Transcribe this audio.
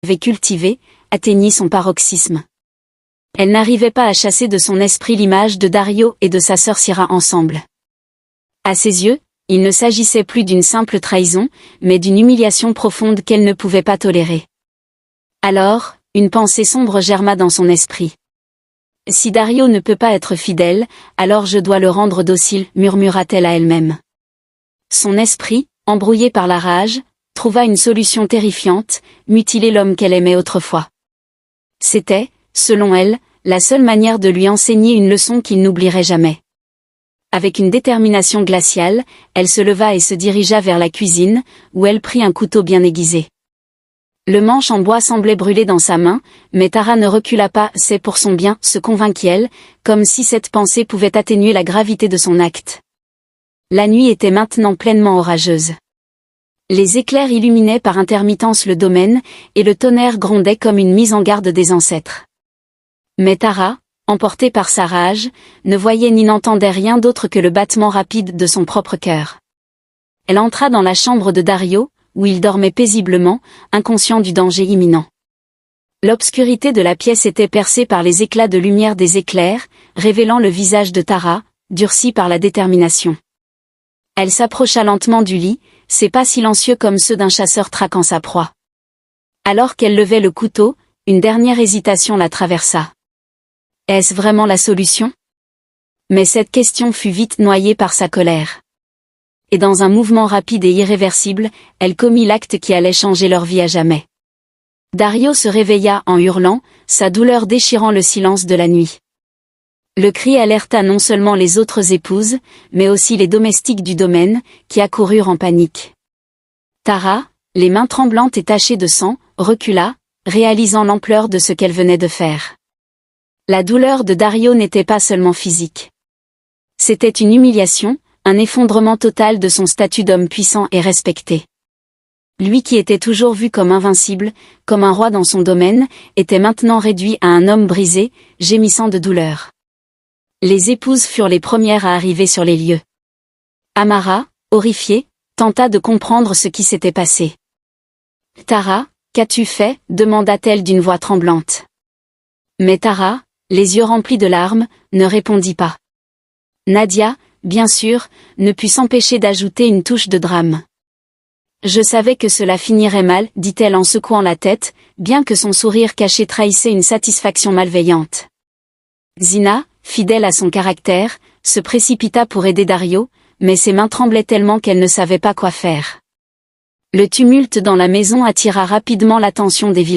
avait cultivé, atteignit son paroxysme. Elle n'arrivait pas à chasser de son esprit l'image de Dario et de sa sœur Syrah ensemble. À ses yeux, il ne s'agissait plus d'une simple trahison, mais d'une humiliation profonde qu'elle ne pouvait pas tolérer. Alors, une pensée sombre germa dans son esprit. Si Dario ne peut pas être fidèle, alors je dois le rendre docile, murmura-t-elle à elle-même. Son esprit, embrouillé par la rage, trouva une solution terrifiante, mutiler l'homme qu'elle aimait autrefois. C'était, selon elle, la seule manière de lui enseigner une leçon qu'il n'oublierait jamais. Avec une détermination glaciale, elle se leva et se dirigea vers la cuisine, où elle prit un couteau bien aiguisé. Le manche en bois semblait brûler dans sa main, mais Tara ne recula pas, c'est pour son bien, se convainquit-elle, comme si cette pensée pouvait atténuer la gravité de son acte. La nuit était maintenant pleinement orageuse. Les éclairs illuminaient par intermittence le domaine, et le tonnerre grondait comme une mise en garde des ancêtres. Mais Tara, emportée par sa rage, ne voyait ni n'entendait rien d'autre que le battement rapide de son propre cœur. Elle entra dans la chambre de Dario, où il dormait paisiblement, inconscient du danger imminent. L'obscurité de la pièce était percée par les éclats de lumière des éclairs, révélant le visage de Tara, durci par la détermination. Elle s'approcha lentement du lit, ses pas silencieux comme ceux d'un chasseur traquant sa proie. Alors qu'elle levait le couteau, une dernière hésitation la traversa. Est-ce vraiment la solution? Mais cette question fut vite noyée par sa colère. Et dans un mouvement rapide et irréversible, elle commit l'acte qui allait changer leur vie à jamais. Dario se réveilla en hurlant, sa douleur déchirant le silence de la nuit. Le cri alerta non seulement les autres épouses, mais aussi les domestiques du domaine, qui accoururent en panique. Tara, les mains tremblantes et tachées de sang, recula, réalisant l'ampleur de ce qu'elle venait de faire. La douleur de Dario n'était pas seulement physique. C'était une humiliation, un effondrement total de son statut d'homme puissant et respecté. Lui qui était toujours vu comme invincible, comme un roi dans son domaine, était maintenant réduit à un homme brisé, gémissant de douleur. Les épouses furent les premières à arriver sur les lieux. Amara, horrifiée, tenta de comprendre ce qui s'était passé. « Tara, qu'as-tu fait » demanda-t-elle d'une voix tremblante. Mais Tara, les yeux remplis de larmes, ne répondit pas. Nadia, bien sûr, ne put s'empêcher d'ajouter une touche de drame. « Je savais que cela finirait mal, dit-elle en secouant la tête, bien que son sourire caché trahissait une satisfaction malveillante. Zina, fidèle à son caractère, se précipita pour aider Dario, mais ses mains tremblaient tellement qu'elle ne savait pas quoi faire. Le tumulte dans la maison attira rapidement l'attention des villageois.